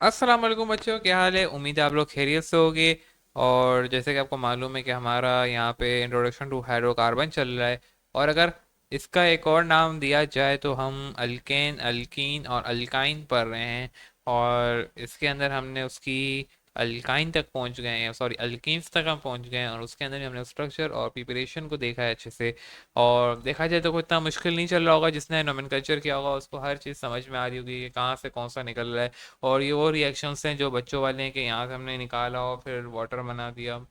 अस्सलाम वालेकुम बच्चों, क्या हाल है। उम्मीद है आप लोग खैरियत से होगे। और जैसे कि आपको मालूम है कि हमारा यहाँ पे इंट्रोडक्शन टू हाइड्रोकार्बन चल रहा है। और अगर इसका एक और नाम दिया जाए तो हम अल्केन, अल्कीन और अल्काइन पढ़ रहे हैं। और इसके अंदर हमने उसकी अल्काइन तक पहुंच गए हैं, सॉरी अल्कीन्स तक हम पहुंच गए हैं, और उसके अंदर भी हमने स्ट्रक्चर और प्रिपरेशन को देखा है अच्छे से। और देखा जाए तो कोई इतना मुश्किल नहीं चल रहा होगा, जिसने नोमेनक्लेचर किया होगा उसको हर चीज़ समझ में आ रही होगी कि कहाँ से कौन सा निकल रहा है। और ये वो रिएक्शंस हैं जो बच्चों वाले हैं कि यहाँ से हमने निकाला और फिर वाटर बना दिया।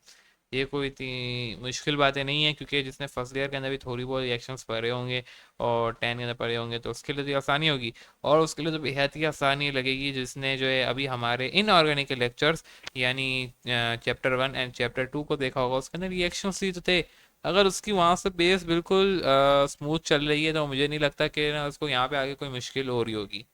ये कोई इतनी मुश्किल बातें नहीं है, क्योंकि जिसने फर्स्ट ईयर के अंदर भी थोड़ी बहुत रिएक्शंस पढ़े होंगे और 10 के अंदर पढ़े होंगे तो उसके लिए तो ये आसानी होगी। और उसके लिए तो बेहद ही आसानी लगेगी जिसने जो है अभी हमारे इनऑर्गेनिक लेक्चर्स यानी चैप्टर 1 एंड चैप्टर 2 को देखा होगा। उसके अंदर रिएक्शंस ही तो थे। अगर उसकी वहाँ से बेस बिल्कुल स्मूथ चल रही है तो मुझे नहीं लगता कि ना उसको यहाँ पे आगे कोई मुश्किल हो रही होगी।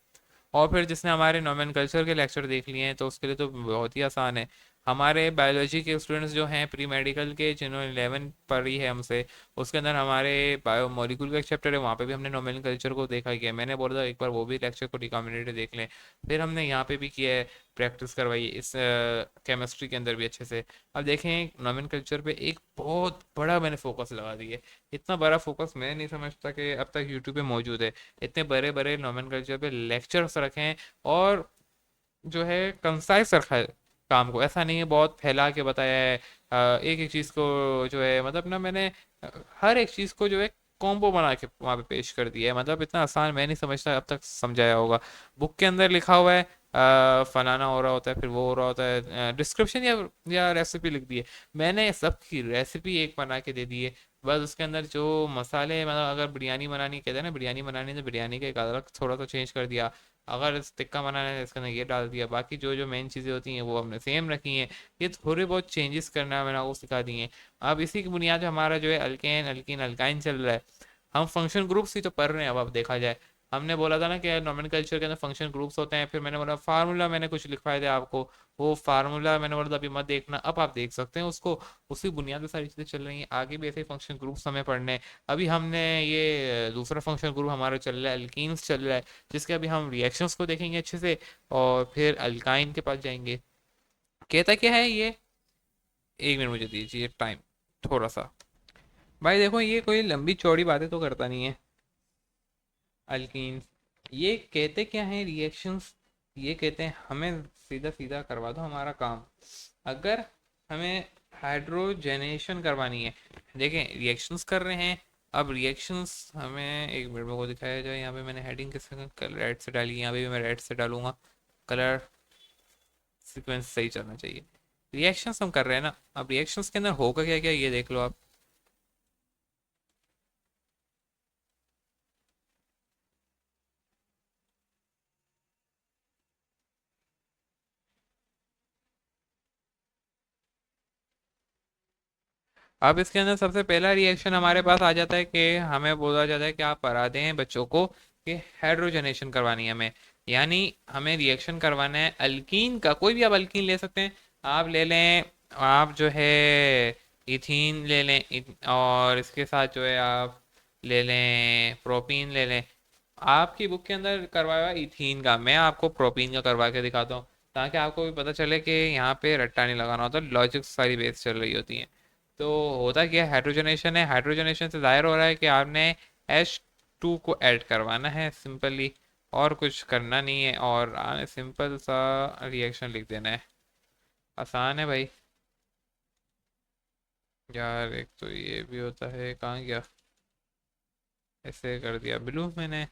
और फिर जिसने हमारे नोमेनकल्चर के लेक्चर देख लिए हैं तो उसके लिए तो बहुत ही आसान है। हमारे बायोलॉजी के स्टूडेंट्स जो हैं प्री मेडिकल के, जिन्होंने 11 पढ़ी है हमसे, उसके अंदर हमारे बायो मॉलिक्यूल का एक चैप्टर है, वहाँ पे भी हमने नोमेनकल्चर को देखा ही है। मैंने बोला था एक बार वो भी लेक्चर को रिकमेंडेड देख लें। फिर हमने यहाँ पे भी किया है, प्रैक्टिस करवाई है इस केमिस्ट्री के अंदर भी अच्छे से। अब देखें नोमेनकल्चर पे एक बहुत बड़ा मैंने फोकस लगा दिया है। इतना बड़ा फोकस मैं नहीं समझता कि अब तक यूट्यूब पे मौजूद है। इतने बड़े बड़े नोमेनक्लेचर पे लेक्चर्स रखे हैं, और जो है कंसाइज रखा है काम को। ऐसा नहीं है बहुत फैला के बताया है। एक एक चीज़ को जो है मतलब ना मैंने हर एक चीज़ को जो है कॉम्बो बना के वहाँ पे पेश कर दिया है। मतलब इतना आसान मैं नहीं समझता अब तक समझाया होगा। बुक के अंदर लिखा हुआ है फलाना हो रहा होता है, फिर वो हो रहा होता है, डिस्क्रिप्शन या रेसिपी लिख दी है। मैंने सबकी रेसिपी एक बना के दे दी है। बस उसके अंदर जो मसाले, मतलब अगर बिरयानी बनानी कहते हैं ना, बिरयानी बनानी तो बिरयानी का एक अलग थोड़ा सा चेंज कर दिया। अगर टिक्का बनाना है तो इसके अंदर ये डाल दिया, बाकी जो जो मेन चीज़ें होती हैं वो हमने सेम रखी हैं। ये थोड़े बहुत चेंजेस करना है मैंने आपको सिखा दिए हैं। अब इसी की बुनियाद पे हमारा जो है अल्केन, अल्कीन, अल्काइन चल रहा है। हम फंक्शन ग्रुप्स ही तो पढ़ रहे हैं। अब देखा जाए, हमने बोला था ना कि नॉमेनकल्चर के अंदर फंक्शन ग्रुप्स होते हैं, फिर मैंने बोला फार्मूला मैंने कुछ लिखवाए थे आपको। वो फार्मूला मैंने बोला था अभी मत देखना, अब आप देख सकते हैं उसको। उसी बुनियाद पे सारी चीज़ें चल रही हैं, आगे भी ऐसे ही फंक्शन ग्रुप्स हमें पढ़ने हैं। अभी हमने ये दूसरा फंक्शन ग्रुप हमारा चल रहा है, अल्कीन्स चल रहा है, जिसके अभी हम रिएक्शंस को देखेंगे अच्छे से। और फिर अल्काइन के पास जाएंगे। कहता क्या है ये, एक मिनट मुझे दीजिए टाइम थोड़ा सा। भाई देखो, ये कोई लंबी चौड़ी बातें तो करता नहीं है। अल्कीन्स ये कहते क्या है, रिएक्शंस। ये कहते हैं हमें सीधा सीधा करवा दो हमारा काम। अगर हमें हाइड्रोजनेशन करवानी है, देखें रिएक्शंस कर रहे हैं। अब रिएक्शंस हमें एक मिनट में को दिखाया जाए। यहाँ पे मैंने हेडिंग किस कलर रेड से डाली है, यहाँ पे भी मैं रेड से डालूंगा। कलर सीक्वेंस सही चलना चाहिए। रिएक्शंस हम कर रहे हैं ना, अब रिएक्शंस के अंदर होगा क्या क्या ये देख लो आप। अब इसके अंदर सबसे पहला रिएक्शन हमारे पास आ जाता है कि हमें बोला जाता है कि आप पढ़ा दें बच्चों को कि हाइड्रोजनेशन करवानी है हमें। यानी हमें रिएक्शन करवाना है अल्कीन का, कोई भी आप अल्कीन ले सकते हैं। आप ले लें, आप जो है इथीन ले लें, और इसके साथ जो है आप ले लें प्रोपीन ले लें। आपकी बुक के अंदर करवाया हुआ इथीन का, मैं आपको प्रोपीन का करवा के दिखाता हूँ, ताकि आपको भी पता चले कि यहाँ पे रट्टा नहीं लगाना होता, लॉजिक सारी बेस चल रही होती हैं। तो होता क्या है, हाइड्रोजनेशन है। हाइड्रोजनेशन से जाहिर हो रहा है कि आपने H2 को ऐड करवाना है सिंपली, और कुछ करना नहीं है, और सिंपल सा रिएक्शन लिख देना है। आसान है भाई। यार एक तो ये भी होता है, कहाँ गया, ऐसे कर दिया ब्लू मैंने।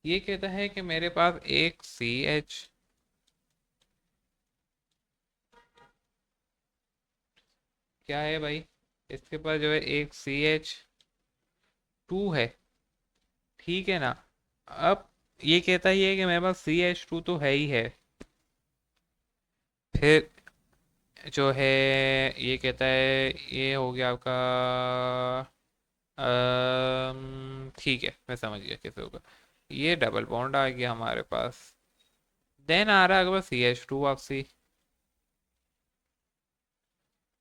ये कहता है कि मेरे पास एक CH, क्या है भाई, इसके पास जो है एक CH2 है, ठीक है ना। अब ये कहता ही है कि मेरे पास CH2 तो है ही है। फिर जो है ये कहता है, ये हो गया आपका, ठीक है मैं समझ गया कैसे होगा। ये डबल बॉन्ड आ गया हमारे पास। देन आ रहा है बस CH2 ऑक्सी,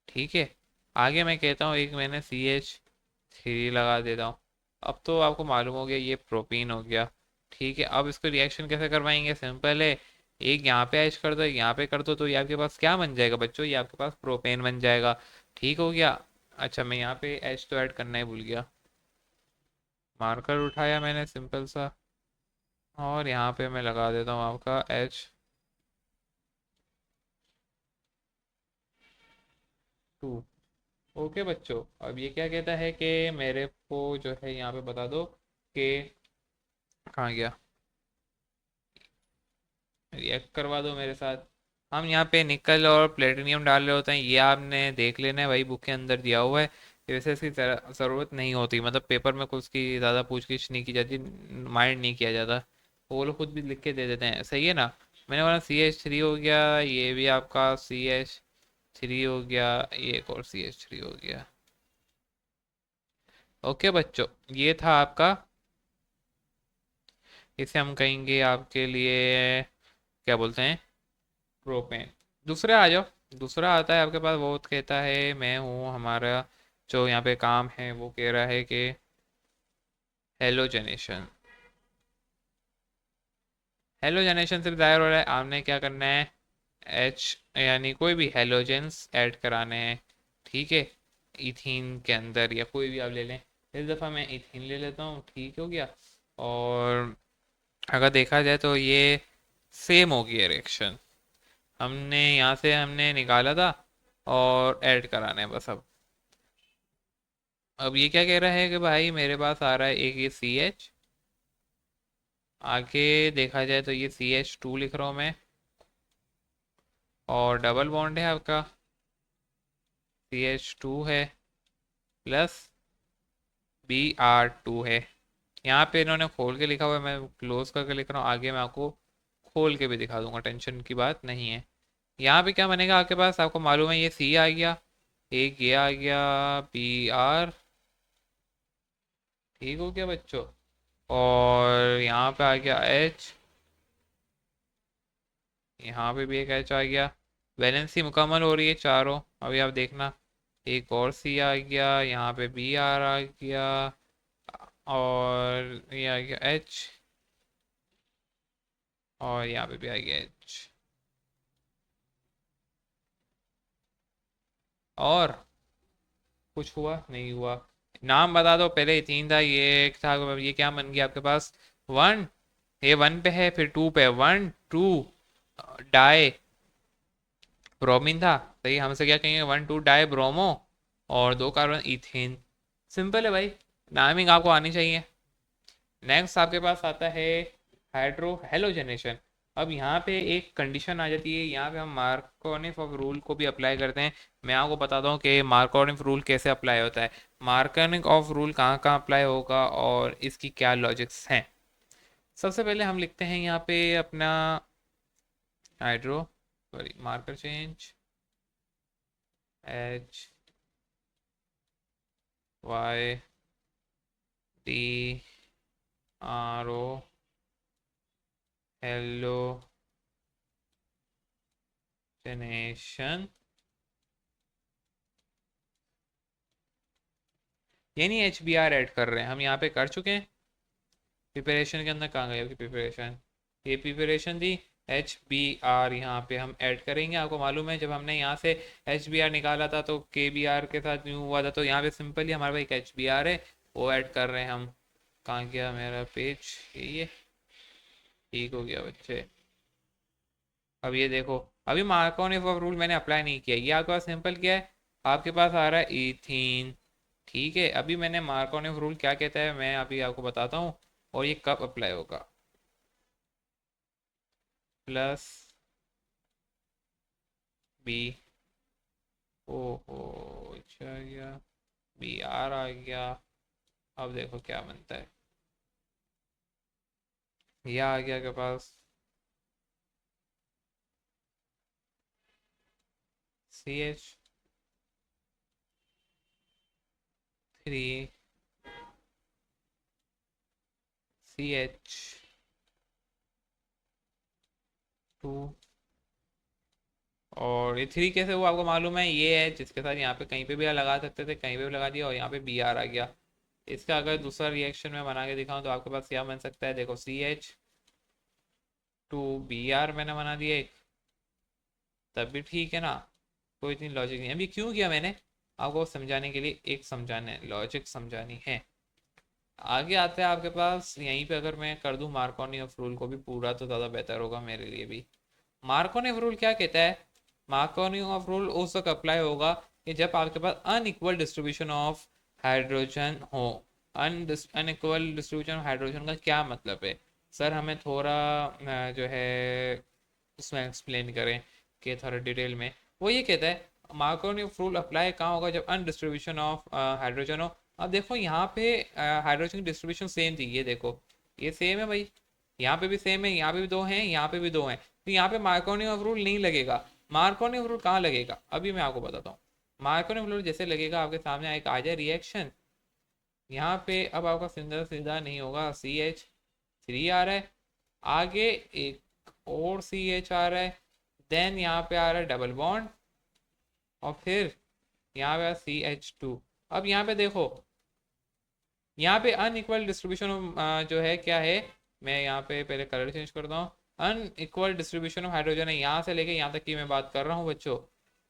ठीक है। आगे मैं कहता हूँ एक मैंने CH3 लगा देता हूँ। अब तो आपको मालूम हो गया ये प्रोपीन हो गया। ठीक है, अब इसको रिएक्शन कैसे करवाएंगे, सिंपल है। एक यहाँ पे ऐड कर दो, एक यहाँ पे कर दो, तो ये आपके पास क्या बन जाएगा बच्चों? ये आपके पास प्रोपेन बन जाएगा। ठीक हो गया। अच्छा, मैं यहाँ पे एच तो ऐड करना ही भूल गया। मार्कर उठाया मैंने सिंपल सा, और यहाँ पे मैं लगा देता हूँ आपका H2। ओके बच्चों, अब ये क्या कहता है कि मेरे को जो है यहाँ पे बता दो कि कहाँ गया, रिएक्ट करवा दो मेरे साथ। हम यहाँ पे निकल और प्लेटिनियम डाल रहे होते हैं, ये आपने देख लेना है भाई, बुक के अंदर दिया हुआ है। वैसे इसकी ज़रूरत नहीं होती, मतलब पेपर में कुछ की ज़्यादा पूछगिछ नहीं की जाती, माइंड नहीं किया जाता, वो लोग खुद भी लिख के दे देते हैं, सही है ना। मैंने बोला CH3 हो गया, ये भी आपका CH3 हो गया, ये एक और CH3 हो गया। ओके बच्चों, ये था आपका, इसे हम कहेंगे आपके लिए, क्या बोलते हैं, प्रोपेन। दूसरा आ जाओ। दूसरा आता है आपके पास, वो कहता है मैं हूँ, हमारा जो यहाँ पे काम है वो कह रहा है कि हेलोजनेशन। हेलोजनेशन से जाहिर हो रहा है आपने क्या करना है, एच यानी कोई भी हेलोजेंस ऐड कराने हैं। ठीक है, इथीन के अंदर या कोई भी आप ले लें। इस दफ़ा मैं इथीन ले लेता हूँ, ठीक हो गया। और अगर देखा जाए तो ये सेम हो गया रिएक्शन, हमने यहाँ से हमने निकाला था और ऐड कराना है बस। अब ये क्या कह रहा है कि भाई मेरे पास आ रहा है एक ये CH, आगे देखा जाए तो ये CH2 लिख रहा हूँ मैं, और डबल बॉन्ड है आपका, CH2 है प्लस Br2 है। यहाँ पे इन्होंने खोल के लिखा हुआ है, मैं क्लोज करके लिख रहा हूँ, आगे मैं आपको खोल के भी दिखा दूंगा, टेंशन की बात नहीं है। यहाँ पे क्या बनेगा आपके पास, आपको मालूम है ये C आ गया, एक ये आ गया Br, ठीक हो गया बच्चों। और यहाँ पे आ गया H, यहाँ पे भी एक H आ गया। वैलेंसी मुकम्मल हो रही है चारों, अभी आप देखना, एक और C आ गया, यहाँ पे Br आ गया, और ये आ गया H, और यहाँ पे भी आ गया H। और कुछ हुआ नहीं हुआ? नाम बता दो, पहले ही तीन था, ये एक था, ये क्या बन गया आपके पास, वन। ये वन पे है, फिर टू पे, वन टू डाई ब्रोमीन था, सही, हमसे क्या कहेंगे, वन टू डाई ब्रोमो, और दो कार्बन इथेन। सिंपल है भाई, नामिंग आपको आनी चाहिए। नेक्स्ट आपके पास आता है हाइड्रो हेलोजनेशन। अब यहाँ पे एक कंडीशन आ जाती है, यहाँ पे हम मार्कोनिफ ऑफ रूल को भी अप्लाई करते हैं। मैं आपको बताता हूँ कि मार्कोनिफ रूल कैसे अप्लाई होता है, मार्कोनिफ ऑफ रूल कहाँ कहाँ अप्लाई होगा और इसकी क्या लॉजिक्स हैं। सबसे पहले हम लिखते हैं यहाँ पे अपना hydro, sorry marker change, HYDRO halogenation, यानी HBr ऐड कर रहे हैं हम, यहाँ पे कर चुके हैं। प्रिपरेशन के अंदर कहाँ गई आपकी प्रिपरेशन, ये प्रिपरेशन थी। HBr यहाँ पे हम ऐड करेंगे, आपको मालूम है जब हमने यहाँ से HBr निकाला था तो KBr के साथ यूँ हुआ था, तो यहाँ पे सिंपली हमारे पास एक HBr है, वो ऐड कर रहे हैं हम। कहाँ गया मेरा पेज, ये ठीक हो गया बच्चे। अब ये देखो, अभी मार्कोनिफ ऑफ रूल मैंने अप्लाई नहीं किया, ये आपके पास सिंपल क्या है, आपके पास आ रहा है इथीन। ठीक है, अभी मैंने मार्कोनिफ रूल क्या कहता है मैं अभी आपको बताता हूँ, और ये कब अप्लाई होगा। प्लस बी, ओहो, अच्छा गया, Br आ गया। अब देखो क्या बनता है, यह आ गया के पास CH3 CH2, और ये थ्री कैसे हुआ आपको मालूम है, ये है जिसके साथ यहाँ पे कहीं पे भी लगा सकते थे, कहीं पे भी लगा दिया, और यहाँ पे Br आ गया। इसका अगर दूसरा रिएक्शन मैं बना के दिखाऊं तो आपके पास क्या बन सकता है, देखो CH, टू बी आर मैंने बना दिया एक, तब भी ठीक है ना, कोई इतनी लॉजिक नहीं। अभी क्यों किया मैंने, आपको समझाने के लिए, एक समझाने लॉजिक समझानी है। आगे आते हैं आपके पास, यहीं पे अगर मैं कर दूं मार्कोनी ऑफ रूल को भी पूरा तो ज़्यादा बेहतर होगा मेरे लिए भी। मार्कोनी ऑफ रूल क्या कहता है, मार्कोनी ऑफ रूल उस वक्त अप्लाई होगा कि जब आपके पास अनइक्वल डिस्ट्रीब्यूशन ऑफ हाइड्रोजन हो। अनइक्वल डिस्ट्रीब्यूशन ऑफ हाइड्रोजन का क्या मतलब है सर, हमें थोड़ा जो है उसमें एक्सप्लेन करें कि थोड़ा डिटेल में। वो ये कहता है मार्कोनी ऑफ रूल अप्लाई कहाँ होगा, जब अनडिस्ट्रीब्यूशन ऑफ हाइड्रोजन हो। अब देखो यहाँ पे हाइड्रोजन की डिस्ट्रीब्यूशन सेम थी, ये देखो ये सेम है भाई, यहाँ पे भी सेम है, यहाँ पे भी दो हैं, यहाँ पे भी दो हैं, तो यहाँ पे मार्कोनी ऑफ रूल नहीं लगेगा। मार्कोनी ऑफ रूल कहाँ लगेगा, अभी मैं आपको बताता हूँ। मार्कोनी ऑफ रूल जैसे लगेगा आपके सामने एक आ जाए रिएक्शन, यहाँ पे अब आपका सीधा सीधा नहीं होगा, CH3 आ रहा है, आगे एक और CH आ रहा है, देन यहाँ पे आ रहा है डबल बॉन्ड, और फिर यहाँ पे CH2। अब यहाँ पे देखो, यहाँ पे अनइक्वल डिस्ट्रीब्यूशन जो है क्या है, मैं यहाँ पे पहले कलर चेंज करता हूँ। अनइक्वल डिस्ट्रीब्यूशन ऑफ हाइड्रोजन है, यहाँ से लेके यहाँ तक की मैं बात कर रहा हूँ बच्चों,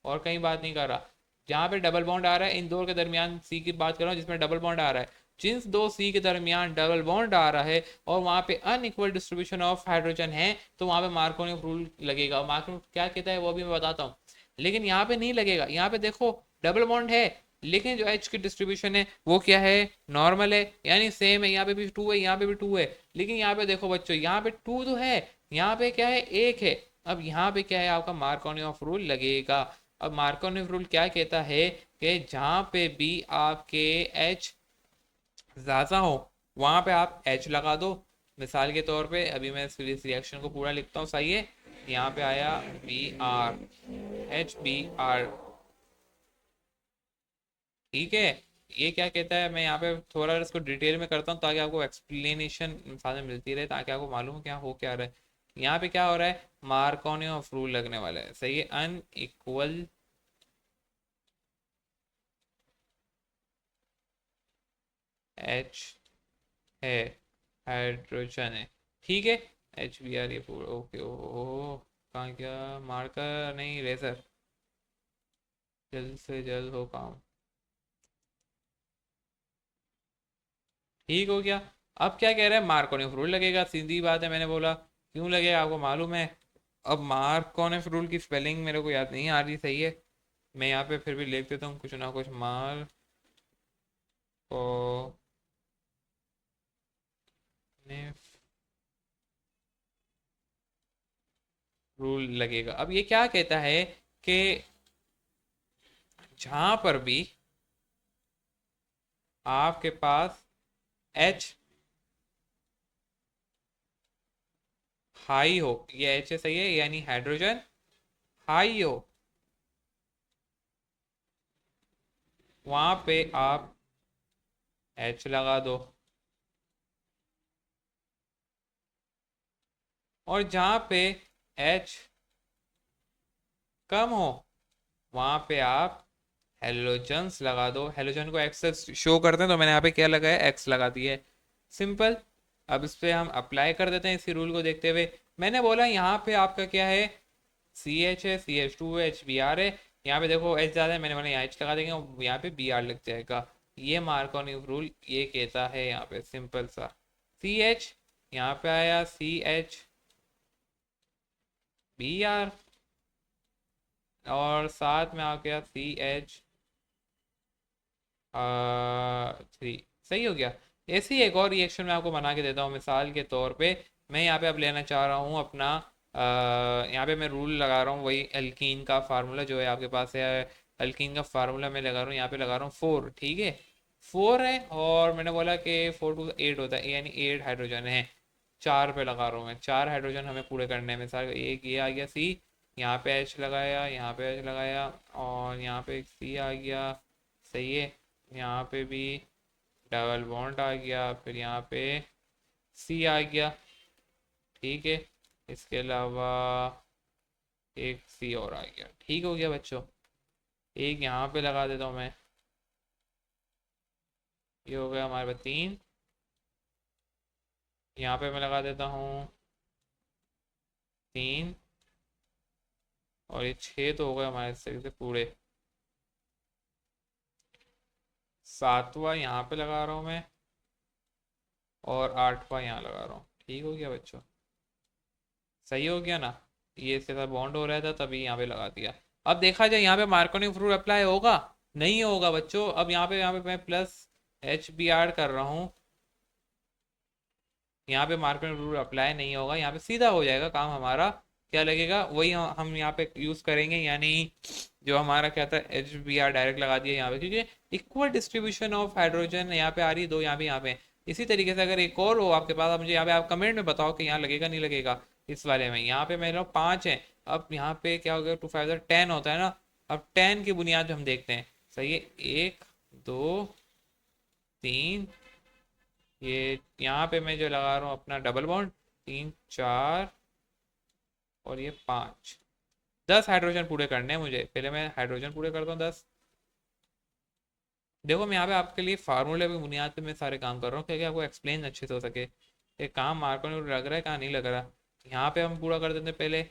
और कहीं बात नहीं कर रहा। जहाँ पे डबल बॉन्ड आ रहा है इन दो के दरमियान सी की बात कर रहा हूँ जिसमें डबल बॉन्ड आ रहा है, जिन दो सी के दरमियान डबल बॉन्ड आ रहा है और वहाँ पे अनइक्वल डिस्ट्रीब्यूशन ऑफ हाइड्रोजन है, तो वहाँ पे मार्कोनी रूल लगेगा। मार्कोनी क्या कहता है वो भी मैं बताता हूँ, लेकिन यहाँ पे नहीं लगेगा। यहाँ पे देखो डबल बॉन्ड है, लेकिन जो एच की डिस्ट्रीब्यूशन है वो क्या है, नॉर्मल है, यानी सेम है, यहाँ पे भी टू है, यहाँ पे भी टू है। लेकिन यहाँ पे देखो बच्चों, यहाँ पे टू तो है, यहाँ पे क्या है, एक है। अब यहाँ पे क्या है, आपका मार्कोनी ऑफ रूल लगेगा। अब मार्कोनी ऑफ रूल क्या कहता है कि जहाँ पे भी आपके एच ज़्यादा हो वहाँ पे आप एच लगा दो। मिसाल के तौर पे अभी मैं इस रिएक्शन को पूरा लिखता हूँ, सही है। यहाँ पे आया BR, HBr, ठीक है। ये क्या कहता है, मैं यहाँ पे थोड़ा इसको डिटेल में करता हूँ ताकि आपको एक्सप्लेनेशन साथ में मिलती रहे, ताकि आपको मालूम हो क्या हो क्या रहा है। यहाँ पे क्या हो रहा है, मार्कोनी ऑफ रूल लगने वाला है, सही है। अनइक्वल एच है, हाइड्रोजन है, ठीक है। HBr ये पूरा ओके। ओ कहाँ क्या, मार्कर नहीं रेजर, जल्द से जल्द हो काम, ठीक हो गया। अब क्या कह रहा है, मार्कोनी ऑफ रूल लगेगा, सीधी बात है, मैंने बोला क्यों लगेगा आपको मालूम है। अब मार्कोनी ऑफ रूल की स्पेलिंग मेरे को याद नहीं आ रही, सही है। मैं यहाँ पे फिर भी लिख देता हूँ कुछ ना कुछ, मार को रूल लगेगा। अब ये क्या कहता है कि जहां पर भी आपके पास एच हाई हो, ये एच सही है, यानी हाइड्रोजन हाई हो, वहां पे आप एच लगा दो। और जहां पे एच कम हो वहां पे आप हेलोजन्स लगा दो। हेलोजन को एक्स से शो करते हैं, तो मैंने यहाँ पे क्या लगाया, एक्स लगा दिया है, सिंपल। अब इस पे हम अप्लाई कर देते हैं इसी रूल को देखते हुए। मैंने बोला यहाँ पे आपका क्या है, CH है, CH2 है, HBr है। यहाँ पे देखो एच ज़्यादा है, मैंने बोला यहाँ एच लगा देंगे और यहाँ पे Br लग जाएगा। ये मार्कोनी रूल ये कहता है यहाँ पे, सिंपल सा। CH यहाँ पे आया CH Br, और साथ में आ गया CH3, सही हो गया। ऐसे ही एक और रिएक्शन मैं आपको बना के देता हूँ, मिसाल के तौर पे मैं यहाँ पे अब लेना चाह रहा हूँ अपना यहाँ पे मैं रूल लगा रहा हूँ वही एल्कीन का फार्मूला जो है आपके पास है। एल्कीन का फार्मूला मैं लगा रहा हूँ, यहाँ पे लगा रहा हूँ 4, ठीक है। 4 है, और मैंने बोला कि 4 to 8 होता है, यानी 8 हाइड्रोजन है। 4 पे लगा रहा हूँ मैं, 4 हाइड्रोजन हमें पूरे करने हैं। मिसाल एक ये आ गया C, यहाँ पे H लगाया, यहाँ पे H लगाया, और यहाँ पे एक C आ गया, सही है। यहाँ पे भी डबल बॉन्ड आ गया, फिर यहाँ पे C आ गया, ठीक है। इसके अलावा एक C और आ गया, ठीक हो गया बच्चों। एक यहाँ पे लगा देता हूँ मैं, ये हो गया हमारे पास 3। यहाँ पे मैं लगा देता हूँ 3 और ये 6 तो हो गए हमारे इस तरीके से पूरे। सातवां यहाँ पे लगा रहा हूँ मैं, और आठवां यहाँ लगा रहा हूँ। ठीक हो गया बच्चों? सही हो गया ना? ये इसके साथ बॉन्ड हो रहा था तभी यहाँ पे लगा दिया। अब देखा जाए यहाँ पे मार्कोनी रूल अप्लाई होगा? नहीं होगा बच्चों। अब यहाँ पे मैं प्लस एच बी आर कर रहा हूँ। यहाँ पे मार्कोनी रूल अप्लाई नहीं होगा, यहाँ पे सीधा हो जाएगा काम हमारा। क्या लगेगा वही हम यहाँ पे यूज करेंगे, यानी जो हमारा क्या था, एच बी आर डायरेक्ट लगा दिया यहाँ पे, क्योंकि इक्वल डिस्ट्रीब्यूशन ऑफ हाइड्रोजन यहाँ पे आ रही है, दो यहाँ पे यहाँ पे। इसी तरीके से अगर एक और हो आपके पास, आप मुझे यहाँ पे आप कमेंट में बताओ कि यहाँ लगेगा नहीं लगेगा। इस वाले में यहाँ पे मेरे लोग 5 है। अब यहाँ पे क्या हो गया, 2 5 10 होता है ना। अब 10 की बुनियाद पे हम देखते हैं। सही है, 1 2 3, ये यहाँ पे मैं जो लगा रहा हूँ अपना डबल बॉन्ड, 3 4 और ये 5। 10 हाइड्रोजन पूरे करने हैं मुझे, पहले मैं हाइड्रोजन पूरे करता हूँ 10। देखो मैं यहाँ पे आपके लिए फार्मूले की बुनियाद पे मैं सारे काम कर रहा हूँ, क्योंकि आपको एक्सप्लेन अच्छे से हो सके। ये काम मार्को में लग रहा है, कहाँ नहीं लग रहा। यहाँ पे हम पूरा कर देते हैं पहले।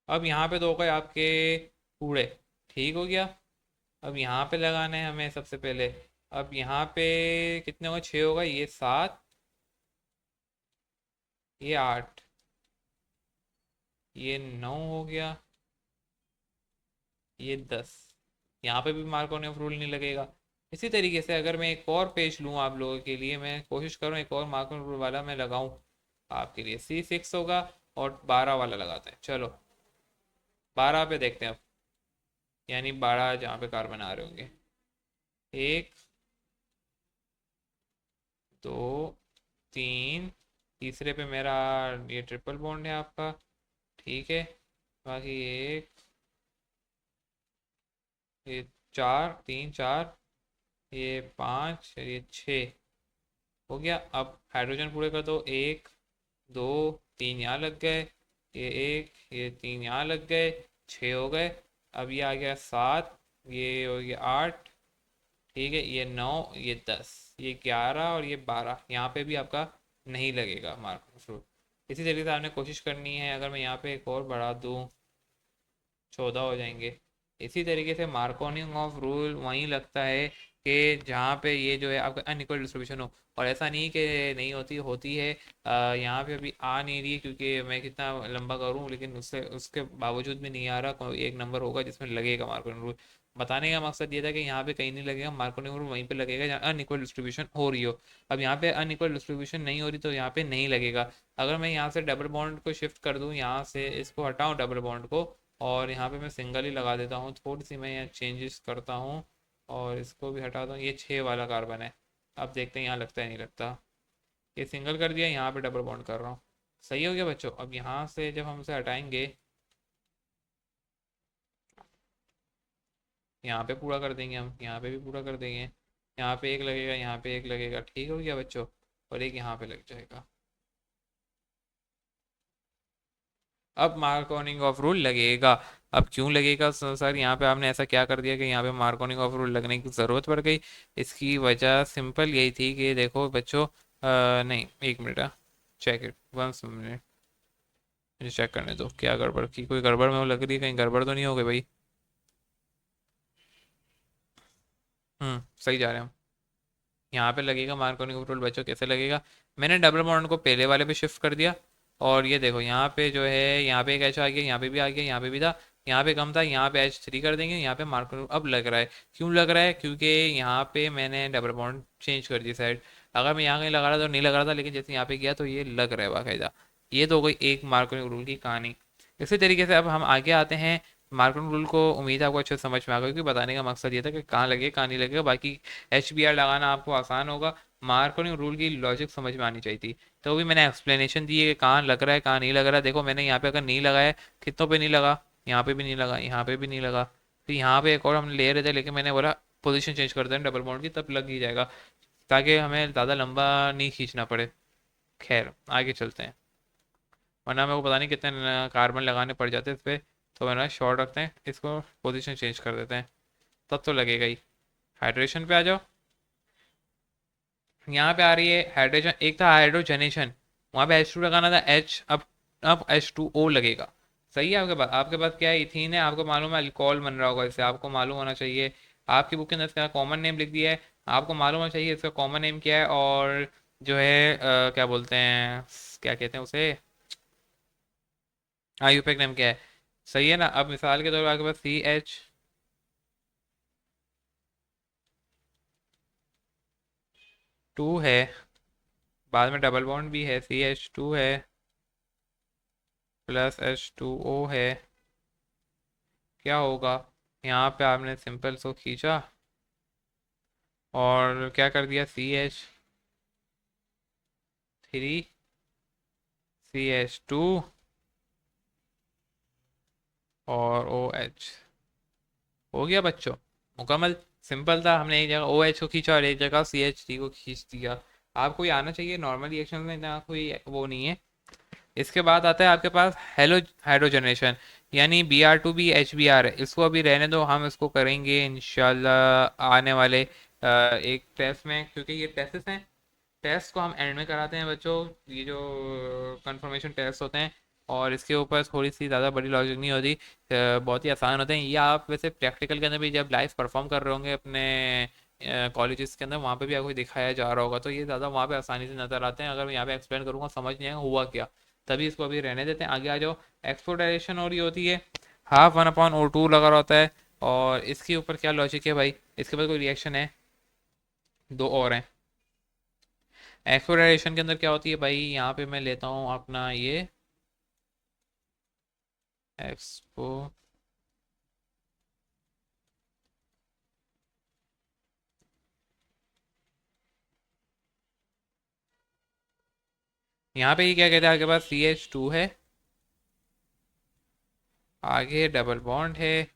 अब यहाँ पे तो हो गए आपके पूरे। ठीक हो गया। अब यहाँ पे लगाना है हमें सबसे पहले। अब यहाँ पे कितने हो गए, 6 होगा, ये 7, ये 8, ये 9 हो गया, ये 10। यहाँ पे भी मार्कोनी ऑफ रूल नहीं लगेगा। इसी तरीके से अगर मैं एक और पेज लूँ आप लोगों के लिए, मैं कोशिश करूँ एक और मार्कोनी रूल वाला मैं लगाऊँ आपके लिए। C6 होगा और 12 वाला लगाते हैं। चलो 12 पे देखते हैं अब, यानी 12 जहाँ पे कार्बन आ रहे होंगे। 1 2 3, तीसरे पे मेरा ये ट्रिपल बॉन्ड है आपका। ठीक है, बाकी 1, ये 4, 3 4, ये 5, ये 6 हो गया। अब हाइड्रोजन पूरे कर दो, 1 2 3 यहाँ लग गए, ये 1 ये 3 यहाँ लग गए, 6 हो गए। अब ये आ गया 7, ये हो गया 8, ठीक है, ये 9, ये 10, ये 11 और ये 12। यहाँ पे भी आपका नहीं लगेगा मार्क फ्रूट। इसी तरीके से आपने कोशिश करनी है। अगर मैं यहाँ पे एक और बढ़ा दूँ, 14 हो जाएंगे। इसी तरीके से मार्कोनिंग ऑफ रूल वहीं लगता है कि जहाँ पे ये जो है आपका अनइक्वल डिस्ट्रीब्यूशन हो। और ऐसा नहीं कि नहीं होती, होती है। यहाँ पे अभी आ नहीं रही है, क्योंकि मैं कितना लंबा करूँ, लेकिन उससे उसके बावजूद भी नहीं आ रहा। कोई एक नंबर होगा जिसमें लगेगा मार्कोनिंग रूल। बताने का मकसद ये था कि यहाँ पे कहीं नहीं लगेगा, मार्कोनिंग रूल वहीं पे लगेगा जहाँ अनइक्वल डिस्ट्रीब्यूशन हो रही हो। अब यहाँ पे अनइक्वल डिस्ट्रीब्यूशन नहीं हो रही तो यहाँ पे नहीं लगेगा। अगर मैं यहाँ से डबल बॉन्ड को शिफ्ट कर दूँ, यहाँ से इसको हटाऊँ डबल बॉन्ड को, और यहाँ पे मैं सिंगल ही लगा देता हूँ, थोड़ी सी मैं यहाँ चेंजेस करता हूँ और इसको भी हटाता हूँ। ये 6 वाला कार्बन है। अब देखते हैं यहाँ लगता है नहीं लगता। ये सिंगल कर दिया, यहाँ पे डबल बॉन्ड कर रहा हूँ। सही हो गया बच्चों? अब यहाँ से जब हम इसे हटाएंगे, यहाँ पे पूरा कर देंगे, हम यहाँ पे भी पूरा कर देंगे। यहाँ पे एक लगेगा, यहाँ पे एक लगेगा। ठीक हो गया बच्चों? और एक यहाँ पे लग जाएगा। अब मार्कोनिंग ऑफ रूल लगेगा। अब क्यों लगेगा सर, यहाँ पे आपने ऐसा क्या कर दिया कि यहाँ पे मार्कोनिंग ऑफ रूल लगने की ज़रूरत पड़ गई? इसकी वजह सिंपल यही थी कि देखो बच्चों, नहीं एक minute, check it once minute, मुझे चेक करने दो क्या गड़बड़ की, कोई गड़बड़ में वो लग रही है, कहीं गड़बड़ तो नहीं हो गई भाई? सही जा रहे हैं हम। यहाँ पे लगेगा मार्कोनी रूल बच्चों, कैसे लगेगा? मैंने डबल बॉन्ड को पहले वाले पे शिफ्ट कर दिया, और ये देखो यहाँ पे जो है, यहाँ पे एक एच आ गया, यहाँ पे भी आ गया, यहाँ पे भी था, यहाँ पे कम था, यहाँ पे H3 कर देंगे, यहाँ पे मार्कोनी अब लग रहा है। क्यों लग रहा है? क्योंकि यहाँ पे मैंने डबल बॉन्ड चेंज कर दी साइड। अगर मैं यहाँ कहीं लगा रहा था तो नहीं लग रहा था, लेकिन जैसे यहाँ पे गया तो ये लग रहा है बाकायदा। ये तो हो गई एक मार्कोनी रूल की कहानी। इसी तरीके से अब हम आगे आते हैं। मार्कोनी रूल को उम्मीद है आपको अच्छे से समझ में आ गया, क्योंकि बताने का मकसद ये था कि कहाँ लगे कहाँ नहीं लगेगा। बाकी HBR लगाना आपको आसान होगा। मार्कोनी रूल की लॉजिक समझ में आनी चाहिए थी। तो भी मैंने एक्सप्लेनेशन दी है कि कहाँ लग रहा है कहाँ नहीं लग रहा है। देखो मैंने यहाँ पे अगर नहीं लगाया, कितनों पे नहीं लगा, यहाँ पे भी नहीं लगा, यहाँ पे भी नहीं लगा। तो यहाँ पे एक और हम ले रहे थे, लेकिन मैंने बोला पोजीशन चेंज कर दें डबल बॉन्ड की, तब लग ही जाएगा, ताकि हमें ज़्यादा लंबा नहीं खींचना पड़े। खैर आगे चलते हैं, वरना मेरे को पता नहीं कितने कार्बन लगाने पड़ जाते हैं इस पर। तो मैंने शॉर्ट रखते हैं इसको, पोजीशन चेंज कर देते हैं, तब तो लगेगा ही। हाइड्रेशन पे आ जाओ। यहाँ पे आ रही है हाइड्रोजन, एक था हाइड्रोजनेशन, वहाँ पे H2 लगाना था, H अब H2O लगेगा। सही है आपके पास? आपके पास क्या है, इथीन है, आपको मालूम है अल्कोहल बन रहा होगा इससे, आपको मालूम होना चाहिए। आपकी बुक के अंदर इसका कॉमन नेम लिख दिया है, आपको मालूम होना चाहिए इसका कॉमन नेम क्या है, और जो है क्या बोलते हैं, क्या कहते हैं उसे, आयुपेक नेम क्या है। सही है ना? अब मिसाल के तौर पर आपके पास CH2 है, बाद में डबल बॉन्ड भी है, CH2 है प्लस H2O है। क्या होगा, यहाँ पे आपने सिंपल सो खींचा और क्या कर दिया, CH3 CH2 और OH। हो गया बच्चों, मुकम्मल। सिंपल था, हमने एक जगह OH को खींचा और एक जगह CH3 को खींच दिया। आपको ये आना चाहिए, नॉर्मल रिएक्शन में इतना कोई वो नहीं है। इसके बाद आता है आपके पास हेलो हाइड्रोजनेशन, यानी Br2 भी HBr है। इसको अभी रहने दो, हम इसको करेंगे इंशाल्लाह आने वाले एक टेस्ट में, क्योंकि ये टेस्ट हैं। टेस्ट को हम एंड में कराते हैं बच्चों, ये जो कंफर्मेशन टेस्ट होते हैं, और इसके ऊपर थोड़ी सी ज़्यादा बड़ी लॉजिक नहीं होती, बहुत ही आसान होते हैं। ये आप वैसे प्रैक्टिकल के अंदर भी जब लाइव परफॉर्म कर रहे होंगे अपने कॉलेजेस के अंदर, वहाँ पे भी आपको दिखाया जा रहा होगा, तो ये ज़्यादा वहाँ पे आसानी से नज़र आते हैं। अगर मैं यहाँ पे एक्सप्लेन करूँगा समझ नहीं आएगा हुआ क्या, तभी इसको अभी रहने देते हैं। आगे आ जाओ। एक्सपोर्टाइजेशन हो रही होती है, ½ 1/O2 लगा रहा होता है, और इसके ऊपर क्या लॉजिक है भाई, इसके बाद कोई रिएक्शन है, दो और हैं। एक्सपोर्टाइजेशन के अंदर क्या होती है भाई, यहाँ पे मैं लेता हूँ अपना ये एक्सपो, यहाँ पे ये क्या कहते हैं, आपके पास CH2 है, आगे डबल बॉन्ड है।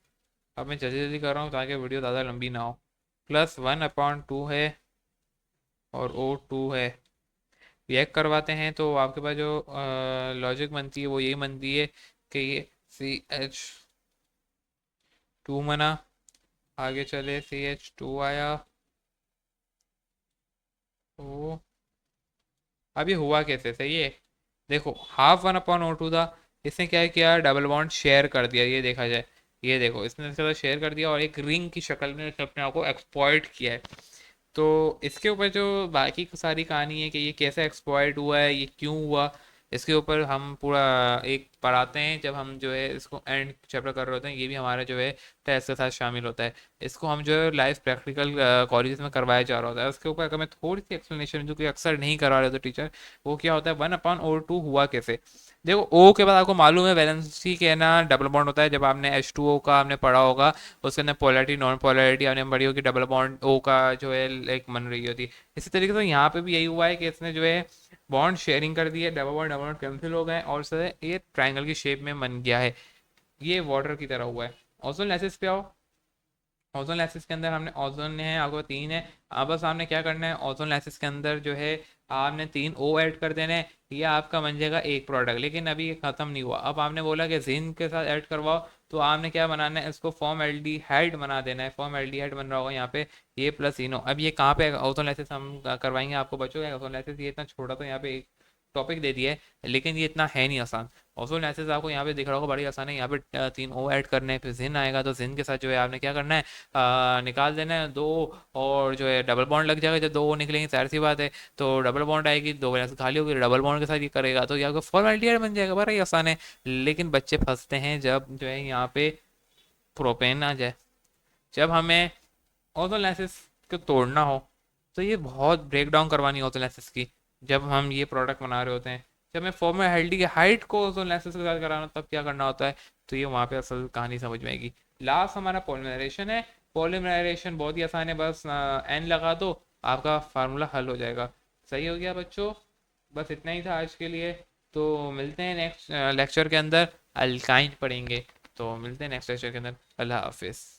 अब मैं जल्दी जल्दी कर रहा हूँ ताकि वीडियो ज़्यादा लंबी ना हो। +1/2 है और O2 है। रिएक्ट करवाते हैं तो आपके पास जो लॉजिक बनती है वो यही बनती है कि ये CH2 बना, आगे चले CH2 आया, ओ। अब ये हुआ कैसे, सही है? देखो, ½ 1/O2 था, इसने क्या किया, डबल बॉन्ड शेयर कर दिया, ये देखा जाए। ये देखो, इसने इसके साथ शेयर कर दिया और एक रिंग की शक्ल में इसने अपने आप को एक्सप्लॉइट किया है। तो इसके ऊपर जो बाकी की सारी कहानी है कि ये कैसे एक्सप्लॉइट हुआ है, ये क्यों हुआ, इसके ऊपर हम पूरा एक पढ़ाते हैं जब हम जो है इसको एंड चैप्टर कर रहे होते हैं। ये भी हमारा जो है टेस्ट के साथ शामिल होता है। इसको हम जो है लाइव प्रैक्टिकल कॉलेज में करवाया जा रहा होता है। उसके ऊपर अगर मैं थोड़ी सी एक्सप्लेनेशन जो कि अक्सर नहीं करवा रहे होते टीचर, वो क्या होता है, 1/O2 हुआ कैसे। देखो, O के बाद आपको मालूम है वैलेंसी के ना डबल बॉन्ड होता है, जब आपने H2O का आपने पढ़ा होगा, उसके अंदर पोलैरिटी नॉन पोलैरिटी आपने पढ़ी होगी, डबल बॉन्ड O का जो है एक बन रही होती है। इसी तरीके से यहाँ पे भी यही हुआ है कि इसने जो है बॉन्ड शेयरिंग कर दी है, डबल बॉन्ड कैंसिल हो गए और उससे ये ट्राइंगल की शेप में बन गया है। ये वाटर की तरह हुआ है। ओजोन लेसिस पे आओ। ओजोन लेसिस के अंदर हमने ओजोन है आपको 3 है। अब बस आपने क्या करना है, ओजोन लेसिस के अंदर जो है आपने 3 O ऐड कर देने हैं, ये आपका बन जाएगा एक प्रोडक्ट। लेकिन अभी ये खत्म नहीं हुआ, अब आपने बोला कि जिंक के साथ ऐड करवाओ, तो आपने क्या बनाना है, इसको फॉर्म एल्डिहाइड बना देना है। फॉर्म एल्डिहाइड बन रहा होगा यहाँ पे, ये प्लस इनो। अब ये कहाँ पे ओजोन लेसिस हम करवाएंगे आपको बच्चों, ओजोन लेसिस ये इतना छोटा तो यहाँ पे एक टॉपिक दे दिया है, लेकिन ये इतना है नहीं आसान। ओजोन लेसिस आपको यहाँ पे दिख रहा होगा, बड़ी आसान है। यहाँ पे 3 O ऐड करने हैं, फिर जिन आएगा, तो जिन के साथ जो है आपने क्या करना है, निकाल देना है दो, और जो है डबल बॉन्ड लग जाएगा। जब दो निकलेंगे जाहिर सी बात है, तो डबल बॉन्ड आएगी, दो वैलेंस खाली होगी, डबल बॉन्ड के साथ ये करेगा, तो ये आपका फॉर्मेलिटी बन जाएगा, बड़ा ही आसान है। लेकिन बच्चे फंसते हैं जब जो है यहाँ पे प्रोपेन आ जाए। जब हमें ओजोलाइसिस को तोड़ना हो, तो ये बहुत ब्रेक डाउन करवानी है ओजोलाइसिस की। जब हम ये प्रोडक्ट बना रहे होते हैं, जब मैं फॉर्मेलिटी की हाइट को ओजोलाइसिस के साथ कराना, तब क्या करना होता है, तो ये वहाँ पे असल कहानी समझ में आएगी। लास्ट हमारा पॉलीमराइजेशन है। पॉलीमराइजेशन बहुत ही आसान है, बस एन लगा दो, आपका फार्मूला हल हो जाएगा। सही हो गया बच्चों, बस इतना ही था आज के लिए। तो मिलते हैं नेक्स्ट लेक्चर के अंदर, अल्काइन पढ़ेंगे। तो मिलते हैं नेक्स्ट लेक्चर के अंदर। अल्लाह हाफिज़।